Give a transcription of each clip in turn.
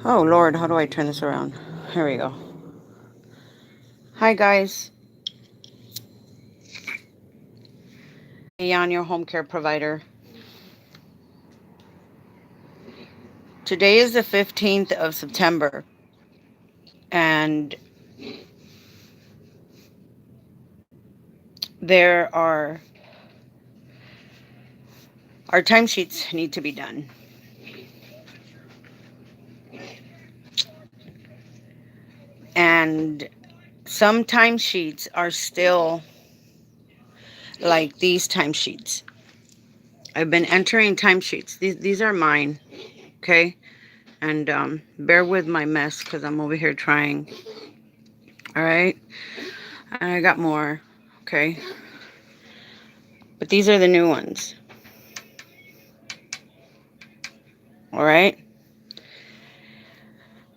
Oh Lord, how do I turn this around? Here we go. Hi guys, Jan, your home care provider. Today is the 15th of September, and there are our timesheets need to be done. And some timesheets are still like these timesheets. I've been entering timesheets. These are mine, okay? And bear with my mess because I'm over here trying. All right? And I got more, okay? But these are the new ones. All right?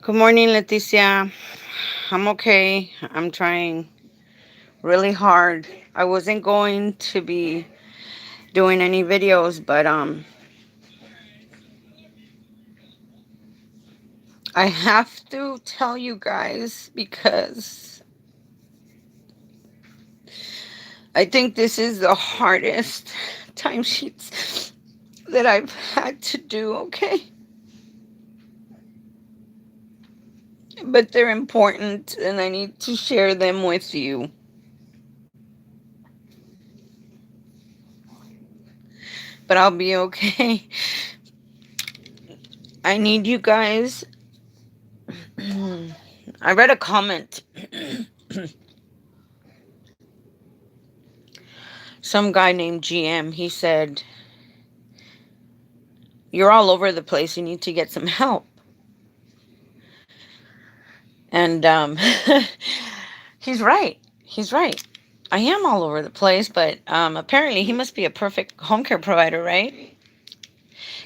Good morning, Leticia. I'm okay. I'm trying really hard. I wasn't going to be doing any videos, but I have to tell you guys because I think this is the hardest timesheets that I've had to do, okay? But they're important and I need to share them with you. But I'll be okay. I need you guys. I read a comment. Some guy named GM, he said, "You're all over the place. You need to get some help." And he's right. He's right. I am all over the place, but apparently he must be a perfect home care provider, right?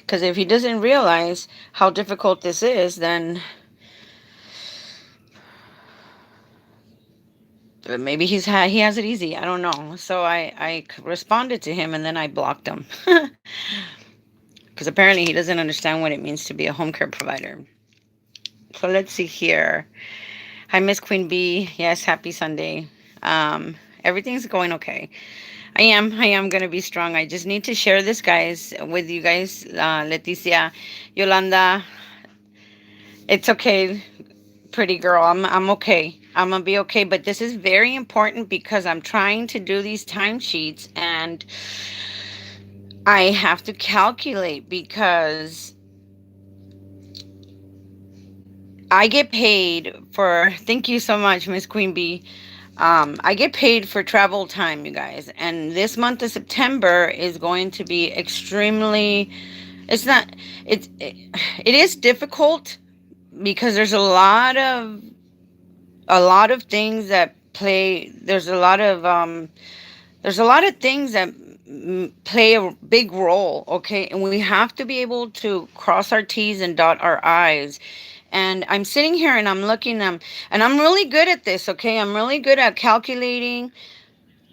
Because if he doesn't realize how difficult this is, then maybe he has it easy. I don't know. So I responded to him and then I blocked him because apparently he doesn't understand what it means to be a home care provider. So let's see here. Hi, Miss Queen Bee. Yes, happy Sunday. Everything's going okay. I am gonna be strong. I just need to share this, guys, with you guys. Leticia, Yolanda, it's okay, pretty girl. I'm okay. I'm gonna be okay. But this is very important because I'm trying to do these timesheets and I have to calculate because I get paid for. Thank you so much, Miss Queen Bee. I get paid for travel time, you guys, and this month of September is going to be extremely. It's not. It is difficult because there's a lot of things that play. There's a lot of things that play a big role. Okay, and we have to be able to cross our T's and dot our I's. And I'm sitting here and I'm looking and I'm really good at this. Okay, I'm really good at calculating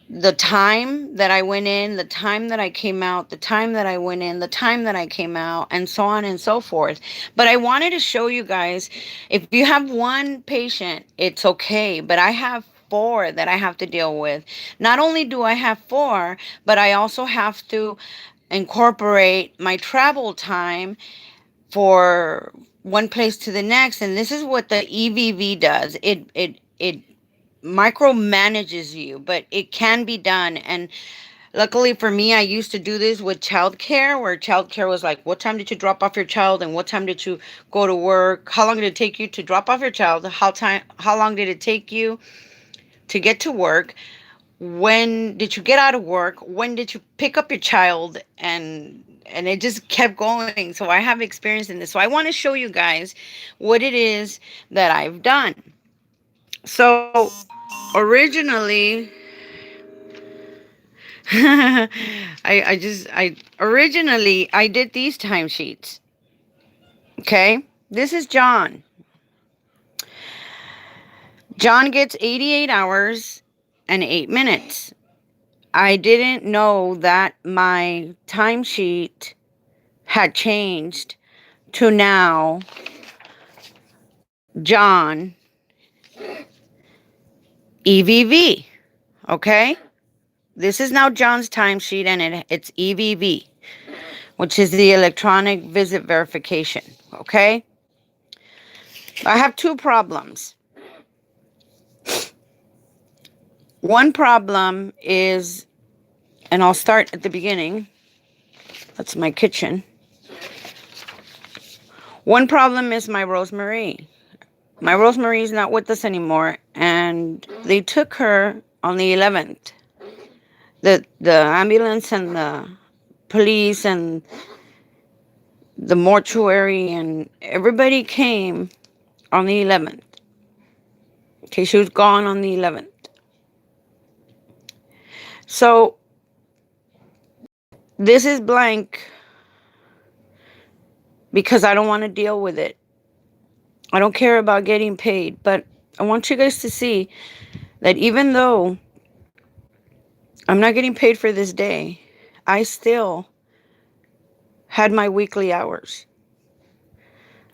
the time that I went in, the time that I came out, the time that I went in, the time that I came out, and so on and so forth. But I wanted to show you guys, if you have one patient, it's okay. But I have four that I have to deal with. Not only do I have four, but I also have to incorporate my travel time for one place to the next. And this is what the EVV does. It micromanages you, but it can be done. And luckily for me, I used to do this with childcare, where childcare was like, what time did you drop off your child, and what time did you go to work? How long did it take you to drop off your child? How long did it take you to get to work? When did you get out of work? When did you pick up your child? And it just kept going. So I have experience in this. So I want to show you guys what it is that I've done. So originally, I originally I did these timesheets. Okay, this is John. John gets 88 hours and 8 minutes. I didn't know that my timesheet had changed to now John EVV. Okay? This is now John's timesheet, and it's EVV, which is the electronic visit verification. Okay? I have two problems. One problem is, and I'll start at the beginning. That's my kitchen. One problem is my Rosemary. My Rosemary is not with us anymore, and they took her on the 11th. The ambulance and the police and the mortuary and everybody came on the 11th. Okay, she was gone on the 11th. So this is blank because I don't want to deal with it. I don't care about getting paid, but I want you guys to see that even though I'm not getting paid for this day, I still had my weekly hours.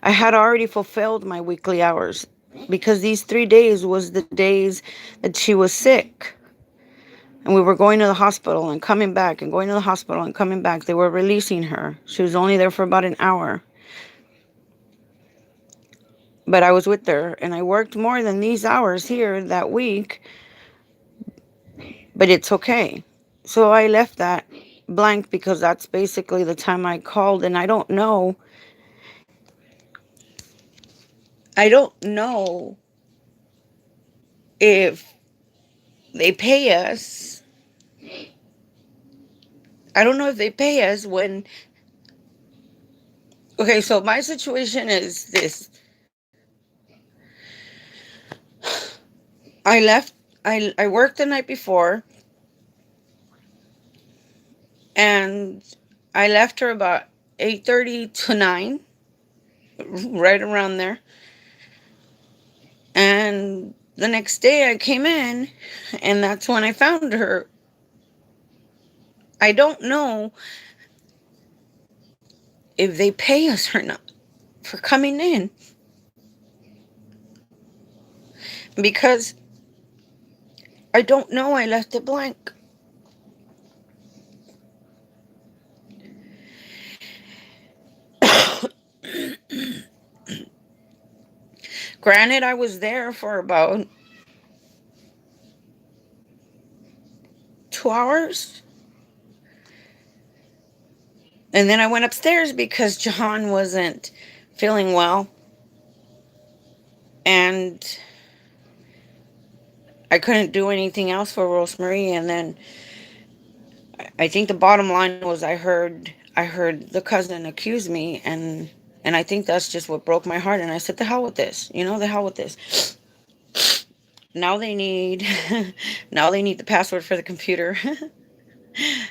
I had already fulfilled my weekly hours because these 3 days was the days that she was sick. And we were going to the hospital and coming back and going to the hospital and coming back. They were releasing her. She was only there for about an hour. But I was with her and I worked more than these hours here that week. But it's okay. So I left that blank because that's basically the time I called, and I don't know if they pay us. I don't know if they pay us when. Okay, so my situation is this. I left. I worked the night before, and I left her about 8:30 to 9, right around there. And the next day I came in, and that's when I found her. I don't know if they pay us or not for coming in, because I don't know. I left it blank. Granted, I was there for about 2 hours. And then I went upstairs because John wasn't feeling well. And I couldn't do anything else for Rosemary. And then I think the bottom line was I heard the cousin accuse me, and I think that's just what broke my heart. And I said, the hell with this. The hell with this. Now they need now they need the password for the computer.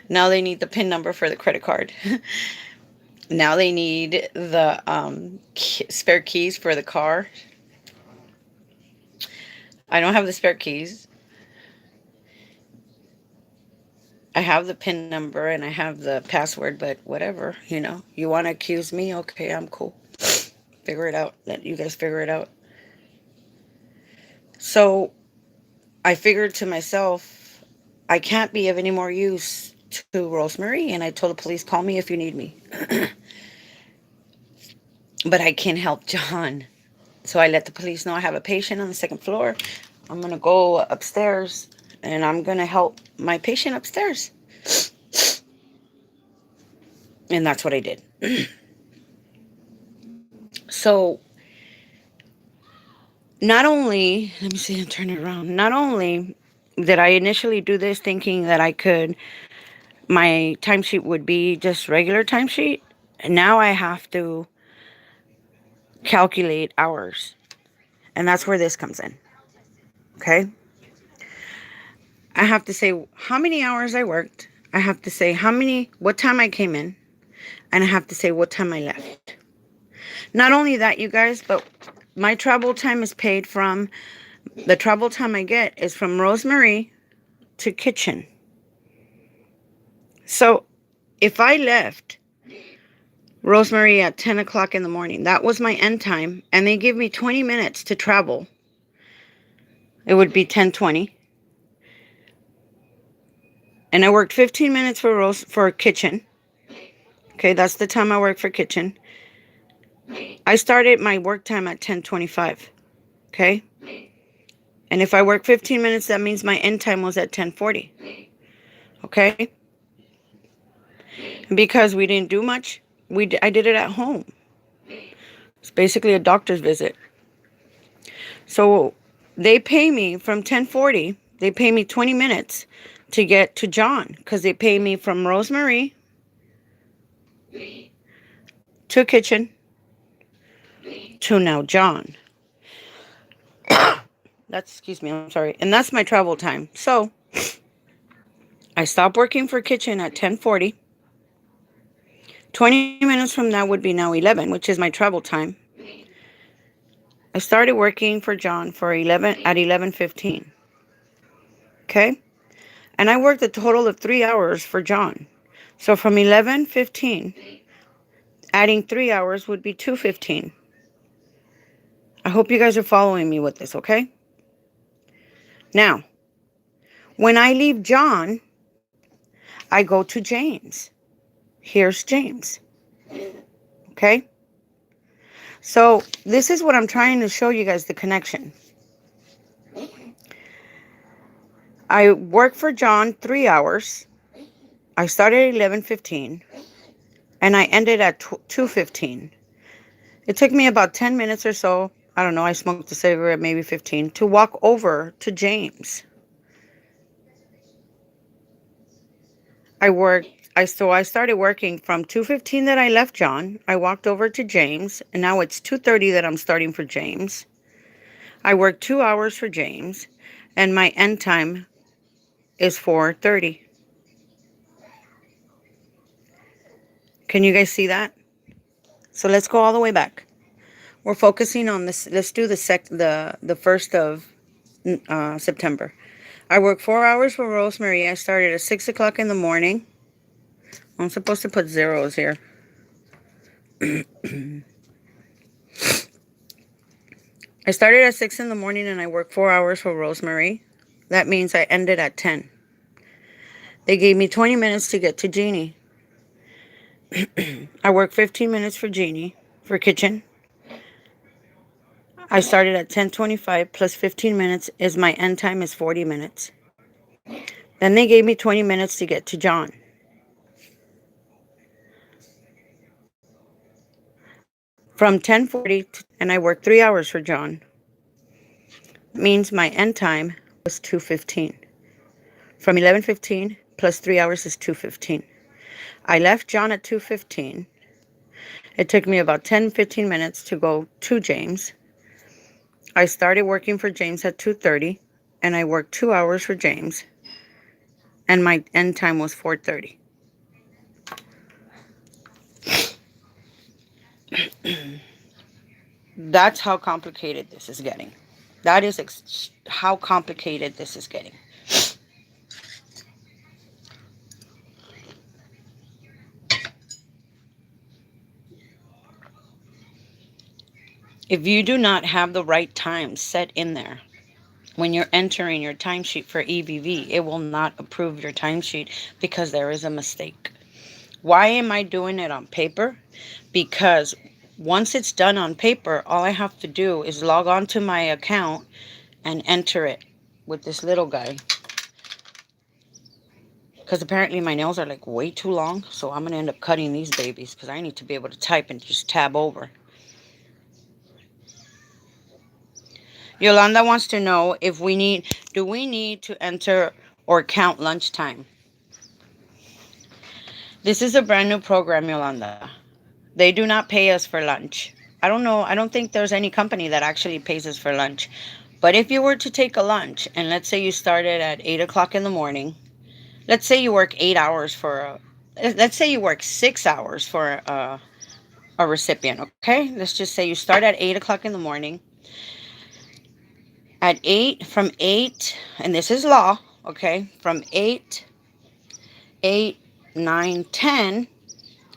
Now they need the PIN number for the credit card. Now they need the spare keys for the car. I don't have the spare keys. I have the PIN number and I have the password, but whatever, You want to accuse me? Okay, I'm cool. Figure it out. Let you guys figure it out. So I figured to myself, I can't be of any more use to Rosemary, and I told the police, call me if you need me. But I can't help John. So I let the police know I have a patient on the second floor. I'm going to go upstairs and I'm going to help my patient upstairs. And that's what I did. So not only, let me see, turn it around. Not only did I initially do this thinking that my timesheet would be just regular timesheet, now I have to calculate hours. And that's where this comes in. Okay? I have to say how many hours I worked. I have to say what time I came in. And I have to say what time I left. Not only that, you guys, but my travel time is paid from, the travel time I get is from Rosemary to kitchen. So if I left Rosemary at 10 o'clock in the morning. That was my end time. And they give me 20 minutes to travel. It would be 10:20. And I worked 15 minutes for kitchen. Okay, that's the time I work for kitchen. I started my work time at 10:25. Okay? And if I work 15 minutes, that means my end time was at 10:40. Okay? And because we didn't do much, I did it at home. It's basically a doctor's visit. So they pay me from 10:40. They pay me 20 minutes to get to John because they pay me from Rosemary to kitchen to now John. Excuse me, I'm sorry. And that's my travel time. So I stopped working for kitchen at 10:40. 20 minutes from now would be now 11, which is my travel time. I started working for John for 11 at 11:15. Okay? And I worked a total of 3 hours for John. So from 11:15, adding 3 hours would be 2:15. I hope you guys are following me with this, okay? Now, when I leave John, I go to James. Here's James. Okay? So this is what I'm trying to show you guys, the connection. I worked for John 3 hours. I started at 11:15 and I ended at 2:15. It took me about 10 minutes or so. I don't know, I smoked a cigarette, maybe 15, to walk over to James. I started working from 2:15 that I left John. I walked over to James, and now it's 2:30 that I'm starting for James. I worked 2 hours for James, and my end time is 4:30. Can you guys see that? So let's go all the way back. We're focusing on this. Let's do the 1st of September. I worked 4 hours for Rosemary. I started at 6 o'clock in the morning. I'm supposed to put zeros here. I started at 6 in the morning and I worked 4 hours for Rosemary. That means I ended at 10. They gave me 20 minutes to get to Jeannie. I worked 15 minutes for Jeannie, for kitchen. I started at 10:25 plus 15 minutes is my end time is 40 minutes. Then they gave me 20 minutes to get to John. From 10:40 and I worked 3 hours for John. That means my end time was 2:15. From 11:15 plus 3 hours is 2:15. I left John at 2:15. It took me about 10-15 minutes to go to James. I started working for James at 2:30 and I worked 2 hours for James. And my end time was 4:30. That's how complicated this is getting. That is how complicated this is getting. If you do not have the right time set in there, when you're entering your timesheet for EVV, it will not approve your timesheet because there is a mistake. Why am I doing it on paper? Because once it's done on paper, all I have to do is log on to my account and enter it with this little guy. Because apparently my nails are like way too long, so I'm going to end up cutting these babies because I need to be able to type and just tab over. Yolanda wants to know if do we need to enter or count lunchtime? This is a brand new program, Yolanda. They do not pay us for lunch. I don't know. I don't think there's any company that actually pays us for lunch. But if you were to take a lunch, and let's say you started at 8 o'clock in the morning, let's say you work 8 hours let's say you work 6 hours for a recipient, okay? Let's just say you start at 8 o'clock in the morning. From 8, and this is law, okay? From 8, 9, 10,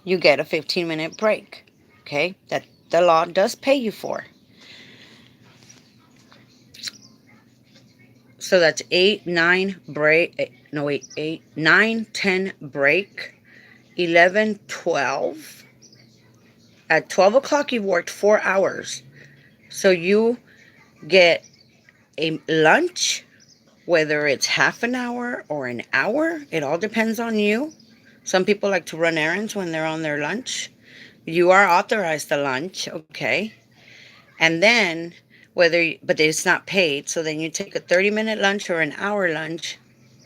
you get a 15-minute break. Okay, that the law does pay you for. So that's 8, 9 break. No, wait, 8, 9, 10 break, 11, 12. At 12 o'clock, you've worked 4 hours. So you get a lunch, whether it's half an hour or an hour. It all depends on you. Some people like to run errands when they're on their lunch. You are authorized to lunch, okay? And then, but it's not paid. So then you take a 30-minute lunch or an hour lunch,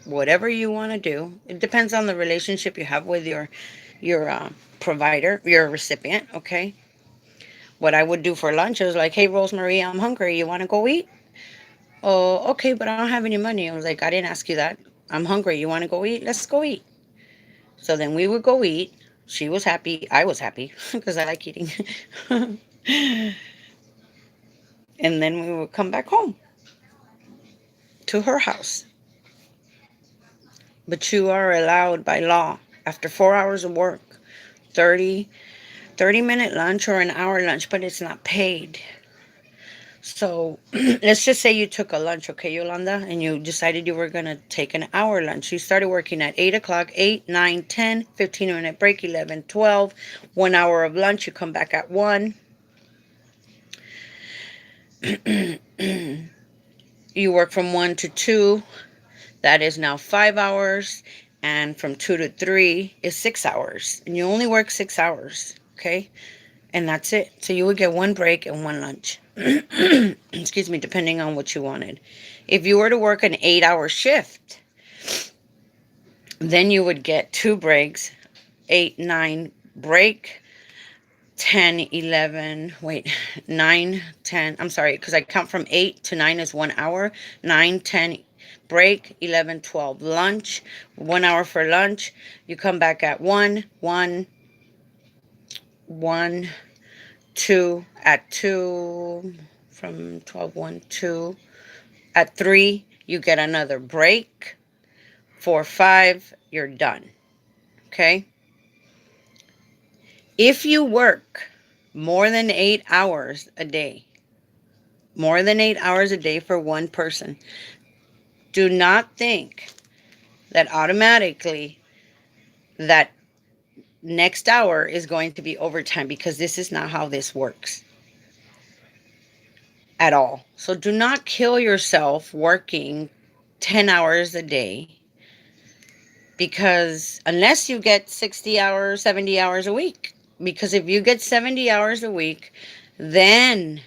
whatever you want to do. It depends on the relationship you have with your provider, your recipient, okay? What I would do for lunch is like, hey, Rosemary, I'm hungry. You want to go eat? Oh, okay, but I don't have any money. I was like, I didn't ask you that. I'm hungry. You want to go eat? Let's go eat. So then we would go eat. She was happy. I was happy because I like eating. And then we would come back home to her house. But you are allowed by law, after 4 hours of work, 30-minute lunch or an hour lunch, but it's not paid. So let's just say you took a lunch, okay, Yolanda, and you decided you were going to take an hour lunch. You started working at 8 o'clock, 8, 9, 10, 15-minute break, 11, 12, 1 hour of lunch. You come back at 1. You work from 1 to 2. That is now 5 hours. And from 2 to 3 is 6 hours. And you only work 6 hours, okay? And that's it. So you would get one break and one lunch. Excuse me, depending on what you wanted. If you were to work an 8-hour shift, then you would get two breaks, 8, 9 break, 10, 11, wait, 9, 10. I'm sorry, because I count from 8 to 9 is 1 hour. 9, 10 break, 11, 12 lunch, 1 hour for lunch. You come back at 1, 1, 1, 2, at 2, from 12, 1, 2. At 3, you get another break. 4, 5, you're done. Okay? If you work more than 8 hours a day, more than 8 hours a day for one person, do not think that automatically that next hour is going to be overtime, because this is not how this works at all. So do not kill yourself working 10 hours a day, because unless you get 60 hours, 70 hours a week. Because if you get 70 hours a week, then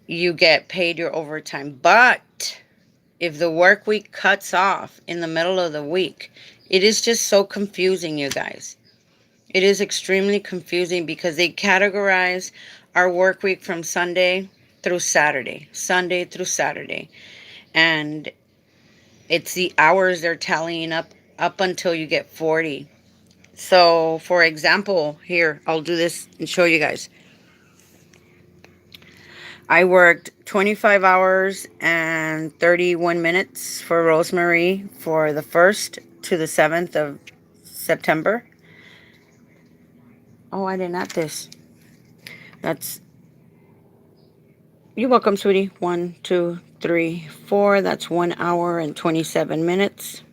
you get paid your overtime. But if the work week cuts off in the middle of the week, it is just so confusing, you guys. It is extremely confusing because they categorize our work week from Sunday through Saturday, Sunday through Saturday. And it's the hours they're tallying up until you get 40. So, for example, here, I'll do this and show you guys. I worked 25 hours and 31 minutes for Rosemary for the 1st to the 7th of September. Oh, I didn't add this. That's, you're welcome, sweetie. 1, 2, 3, 4. That's 1 hour and 27 minutes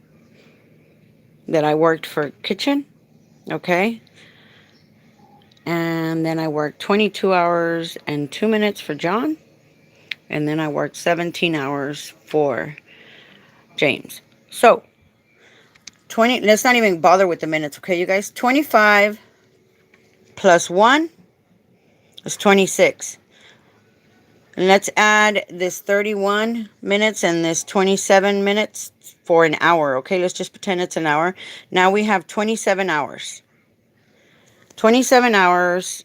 that I worked for kitchen. Okay. And then I worked 22 hours and 2 minutes for John. And then I worked 17 hours for James. So, 20, let's not even bother with the minutes, okay, you guys? 25 plus 1 is 26. And let's add this 31 minutes and this 27 minutes for an hour, okay? Let's just pretend it's an hour. Now we have 27 hours. 27 hours,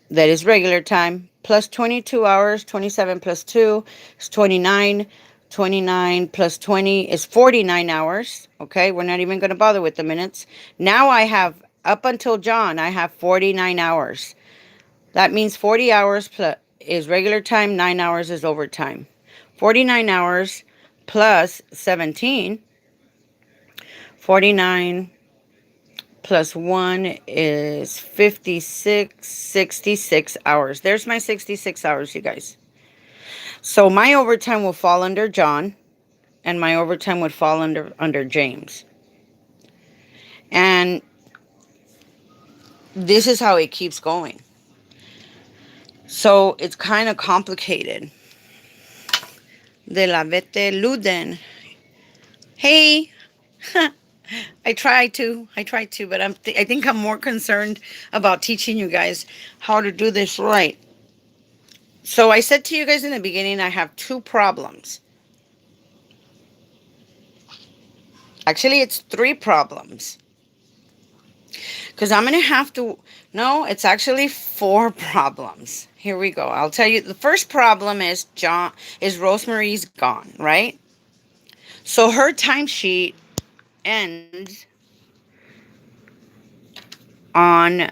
that is regular time, plus 22 hours. 27 plus 2 is 29. 29 plus 20 is 49 hours. Okay, we're not even going to bother with the minutes. Now I have, up until John, I have 49 hours. That means 40 hours plus is regular time, 9 hours is overtime. 49 hours plus 17. 49 plus 1 is 56, 66 hours. There's my 66 hours, you guys. So my overtime will fall under John, and my overtime would fall under James. And this is how it keeps going. So it's kind of complicated. De la Vete Luden. Hey, I try to, but I think I'm more concerned about teaching you guys how to do this right. So I said to you guys in the beginning, I have two problems. Actually, it's three problems. Because I'm going to have to, no, it's actually four problems. Here we go. I'll tell you, the first problem is Rosemary's gone, right? So her timesheet ends on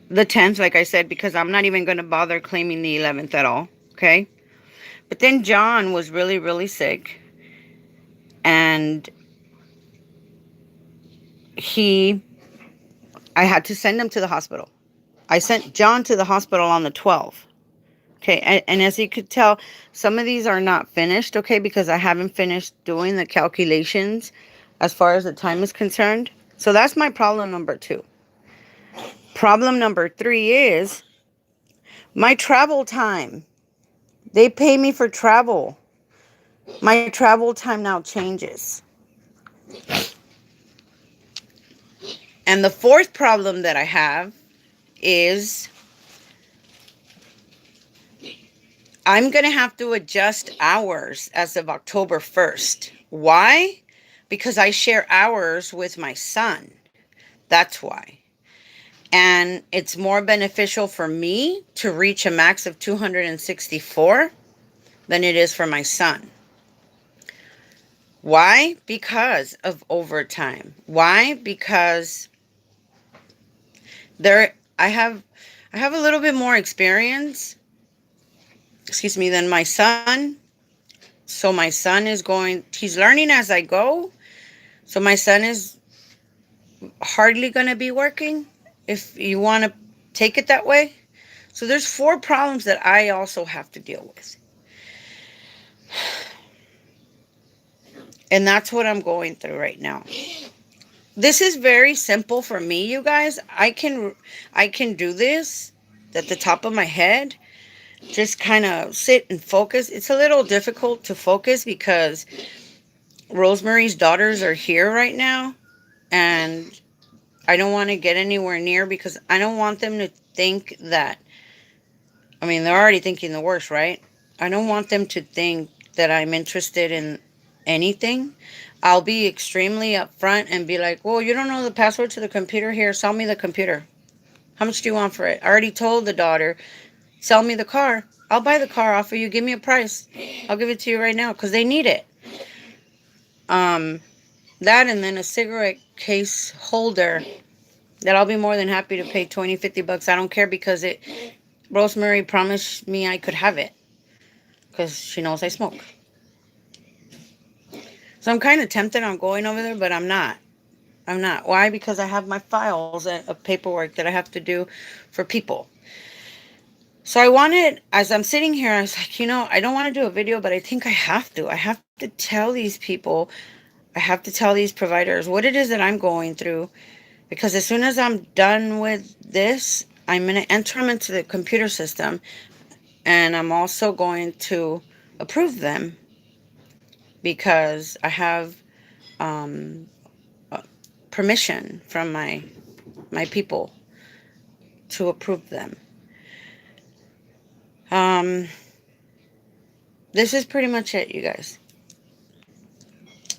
the 10th, like I said, because I'm not even going to bother claiming the 11th at all, okay? But then John was really, really sick, and I had to send him to the hospital. I sent John to the hospital on the 12th. Okay, and as you could tell, some of these are not finished, okay, because I haven't finished doing the calculations as far as the time is concerned. So that's my problem number 2. Problem number 3 is my travel time. They pay me for travel. My travel time now changes. And the fourth problem that I have is I'm going to have to adjust hours as of October 1st. Why? Because I share hours with my son. That's why. And it's more beneficial for me to reach a max of 264 than it is for my son. Why? Because of overtime. Why? Because I have a little bit more experience, than my son. So my son he's learning as I go. So my son is hardly going to be working, if you want to take it that way. So there's 4 problems that I also have to deal with. And that's what I'm going through right now. This is very simple for me, you guys. I can do this at the top of my head. Just kind of sit and focus. It's a little difficult to focus because Rosemary's daughters are here right now. And I don't want to get anywhere near because I don't want them to think that, they're already thinking the worst, right? I don't want them to think that I'm interested in anything. I'll be extremely upfront and be like, well, you don't know the password to the computer? Here, sell me the computer. How much do you want for it? I already told the daughter, sell me the car. I'll buy the car off of you. Give me a price. I'll give it to you right now because they need it. That and then a cigarette case holder that I'll be more than happy to pay $20, $50. I don't care because Rosemary promised me I could have it because she knows I smoke. So I'm kind of tempted on going over there, but I'm not. Why? Because I have my files of paperwork that I have to do for people. So as I'm sitting here, I was like, I don't want to do a video, but I think I have to. I have to tell these people, I have to tell these providers what it is that I'm going through. Because as soon as I'm done with this, I'm going to enter them into the computer system. And I'm also going to approve them. Because I have permission from my people to approve them. This is pretty much it, you guys.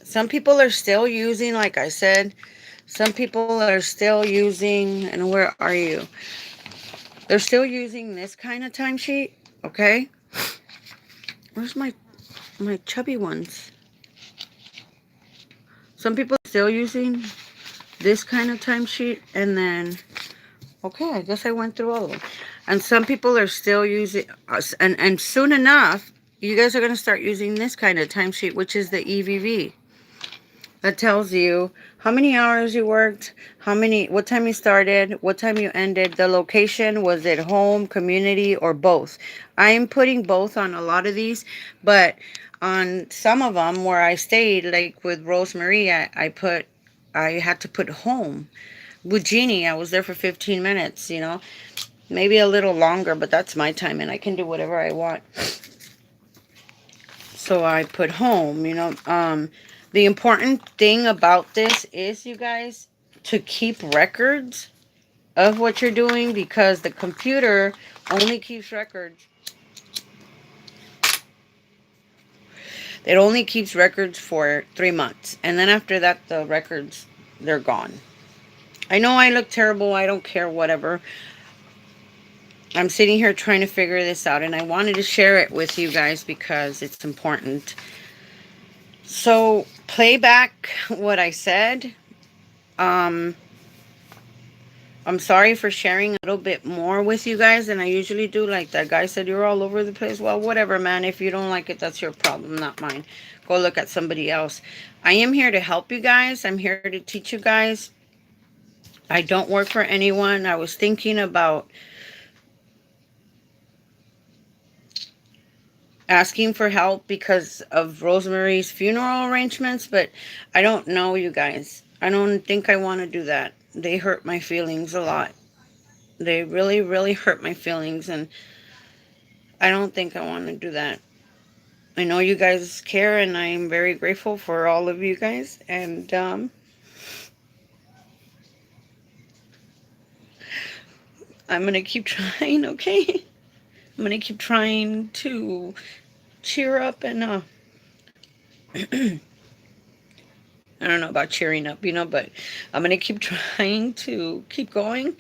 Some people are still using, like I said, some people are still using, and where are you? They're still using this kind of timesheet, okay? Where's my chubby ones? Some people are still using this kind of timesheet, and then, okay, I guess I went through all of them. And some people are still using, and soon enough, you guys are going to start using this kind of timesheet, which is the Evv. That tells you how many hours you worked, what time you started, what time you ended, the location, was it home, community, or both. I am putting both on a lot of these, but on some of them where I stayed, like with Rosemary, I had to put home. With Jeannie, I was there for 15 minutes, maybe a little longer, but that's my time and I can do whatever I want. So I put home, the important thing about this is, you guys, to keep records of what you're doing, because the computer only keeps records. It only keeps records for 3 months. And then after that, the records, they're gone. I know I look terrible. I don't care, whatever. I'm sitting here trying to figure this out, and I wanted to share it with you guys because it's important. So, play back what I said. Um, I'm sorry for sharing a little bit more with you guys than I usually do. Like that guy said, you're all over the place. Well, whatever, man. If you don't like it, that's your problem, not mine. Go look at somebody else. I am here to help you guys. I'm here to teach you guys. I don't work for anyone. I was thinking about asking for help because of Rosemary's funeral arrangements, but I don't know, you guys. I don't think I want to do that. They hurt my feelings a lot. They really, really hurt my feelings, and I don't think I want to do that. I know you guys care, and I am very grateful for all of you guys. And I'm going to keep trying, okay? I'm going to keep trying to cheer up and, I don't know about cheering up, but I'm going to keep trying to keep going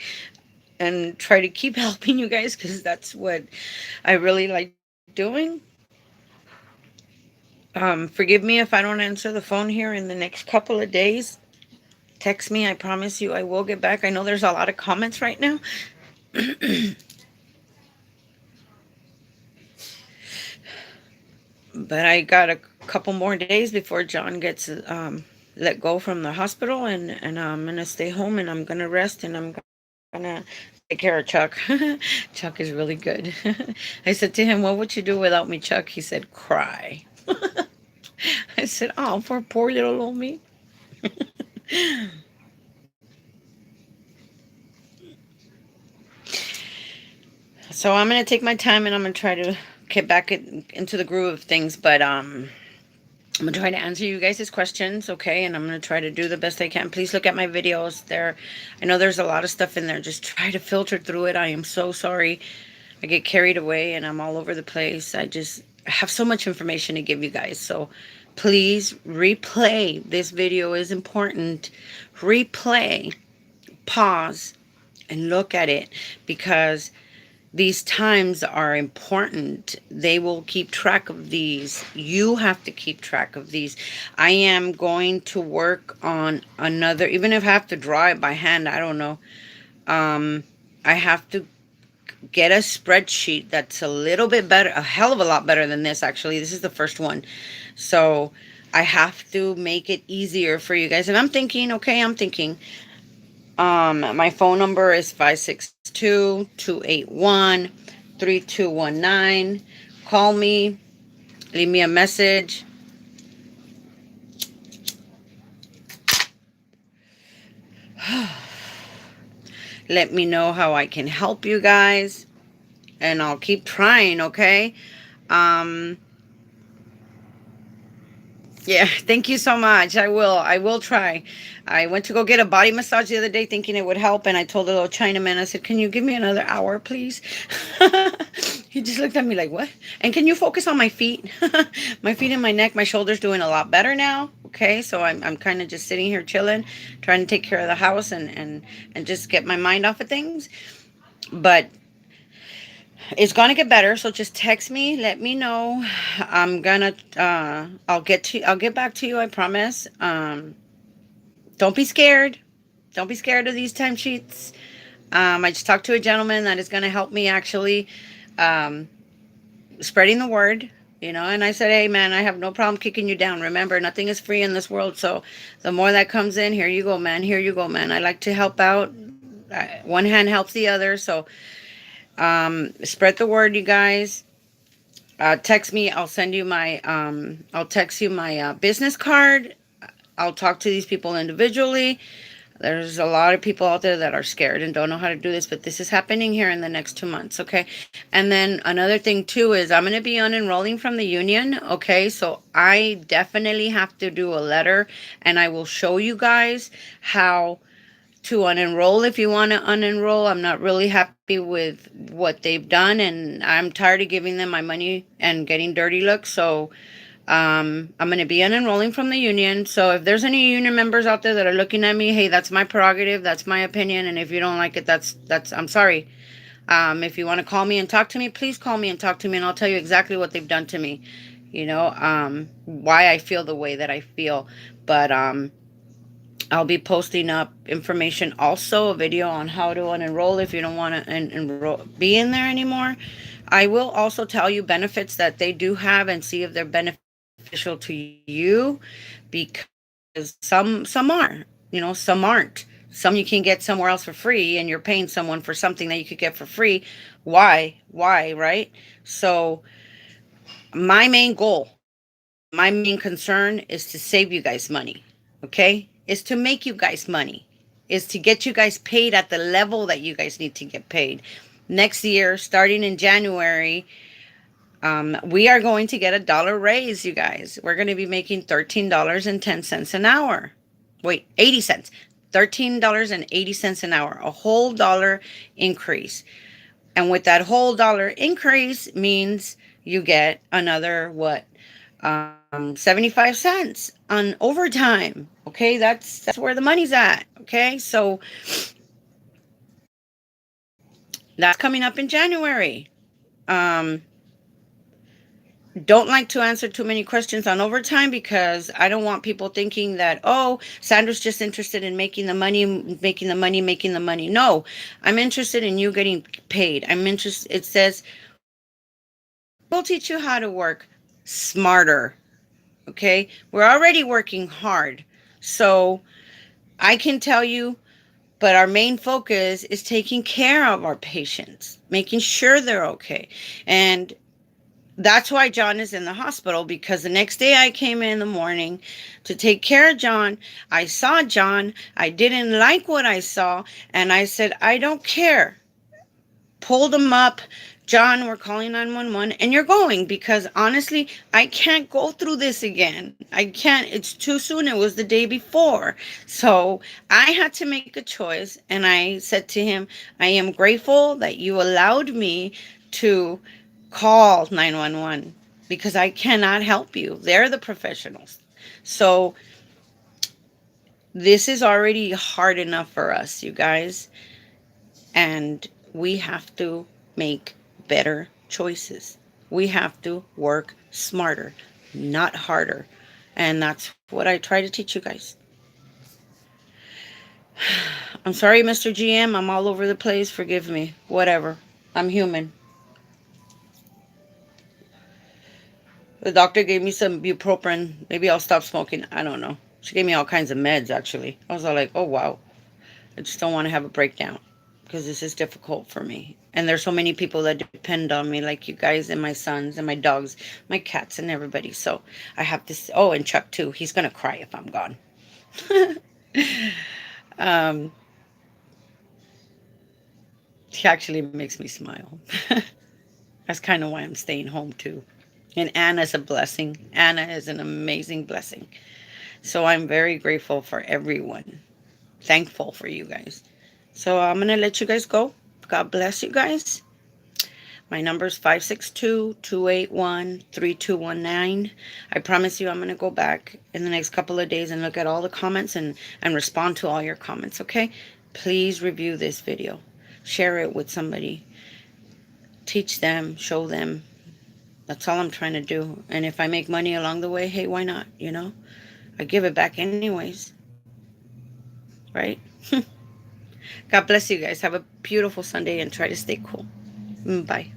and try to keep helping you guys because that's what I really like doing. Forgive me if I don't answer the phone here in the next couple of days. Text me. I promise you I will get back. I know there's a lot of comments right now. But I got a couple more days before John gets let go from the hospital, and I'm gonna stay home and I'm gonna rest and I'm gonna take care of Chuck. Chuck is really good. I said to him, "What would you do without me, Chuck?" He said, "Cry." I said, "Oh, poor little old me." So I'm gonna take my time and I'm gonna try to get back into the groove of things, but I'm gonna try to answer you guys' questions, okay? And I'm gonna try to do the best I can. Please look at my videos. I know there's a lot of stuff in there. Just try to filter through it. I am so sorry. I get carried away and I'm all over the place. I just have so much information to give you guys. So please replay. This video is important. Replay, pause, and look at it, because these times are important. They will keep track of these. You have to keep track of these. I am going to work on another, even if I have to draw it by hand, I don't know. I have to get a spreadsheet that's a little bit better, a hell of a lot better than this, actually. This is the first one. So I have to make it easier for you guys. And I'm thinking, my phone number is 562-281-3219. Call me, leave me a message. Let me know how I can help you guys, and I'll keep trying, okay? Um, Yeah, thank you so much. I will try. I went to go get a body massage the other day thinking it would help, and I told the little Chinaman, I said, "Can you give me another hour, please?" He just looked at me like, "What?" And can you focus on my feet? My feet and my neck, my shoulders doing a lot better now. Okay, so I'm kind of just sitting here chilling, trying to take care of the house and just get my mind off of things. But it's gonna get better, so just text me, let me know. I'll get back to you, I promise. Don't be scared. Don't be scared of these timesheets. I just talked to a gentleman that is gonna help me actually, um, spreading the word. And I said, hey, man, I have no problem kicking you down. Remember, nothing is free in this world. So the more that comes in, here you go, man. Here you go, man. I like to help out. One hand helps the other. So spread the word, you guys. Text me. I'll text you my business card. I'll talk to these people individually. There's a lot of people out there that are scared and don't know how to do this, but this is happening here in the next 2 months, okay? And then another thing too is I'm going to be unenrolling from the union, okay? So I definitely have to do a letter, and I will show you guys how to unenroll if you want to unenroll. I'm not really happy with what they've done, and I'm tired of giving them my money and getting dirty looks. So I'm going to be unenrolling from the union. So if there's any union members out there that are looking at me, hey, that's my prerogative, that's my opinion, and if you don't like it, that's I'm sorry. If you want to call me and talk to me, please call me and talk to me, and I'll tell you exactly what they've done to me. Why I feel the way that I feel. But I'll be posting up information, also a video on how to unenroll if you don't want to enroll, be in there anymore. I will also tell you benefits that they do have and see if they're beneficial to you, because some are, some aren't. Some you can get somewhere else for free, and you're paying someone for something that you could get for free. Why, right? So my main goal, my main concern is to save you guys money, okay? Is to make you guys money, is to get you guys paid at the level that you guys need to get paid. Next year, starting in January, we are going to get a dollar raise, you guys. We're going to be making $13.10 an hour. Wait, 80 cents. $13.80 an hour. A whole dollar increase. And with that whole dollar increase means you get another what? 75 cents on overtime. Okay, that's where the money's at. Okay, so that's coming up in January. Um, don't like to answer too many questions on overtime, because I don't want people thinking that, oh, Sandra's just interested in making the money, making the money, making the money. No, I'm interested in you getting paid. I'm interested. It says, we'll teach you how to work smarter. Okay, we're already working hard. So I can tell you, but our main focus is taking care of our patients, making sure they're okay. And that's why John is in the hospital, because the next day I came in the morning to take care of John. I saw John. I didn't like what I saw. And I said, I don't care. Pulled him up. John, we're calling 911, and you're going, because honestly, I can't go through this again. I can't. It's too soon. It was the day before. So I had to make a choice, and I said to him, I am grateful that you allowed me to call 911, because I cannot help you. They're the professionals. So this is already hard enough for us, you guys, and we have to make better choices. We have to work smarter, not harder. And that's what I try to teach you guys. I'm sorry, Mr. GM. I'm all over the place. Forgive me. Whatever. I'm human. The doctor gave me some ibuprofen. Maybe I'll stop smoking. I don't know. She gave me all kinds of meds, actually. I was all like, oh, wow. I just don't want to have a breakdown, because this is difficult for me. And there's so many people that depend on me, like you guys and my sons and my dogs, my cats and everybody. So I have to, oh, and Chuck too. He's going to cry if I'm gone. um, he actually makes me smile. That's kind of why I'm staying home too. And Anna's a blessing. Anna is an amazing blessing. So I'm very grateful for everyone. Thankful for you guys. So I'm going to let you guys go. God bless you guys. My number is 562-281-3219. I promise you I'm going to go back in the next couple of days and look at all the comments and respond to all your comments, okay? Please review this video. Share it with somebody. Teach them, show them. That's all I'm trying to do. And if I make money along the way, hey, why not? I give it back anyways. Right? God bless you guys. Have a beautiful Sunday and try to stay cool. Bye.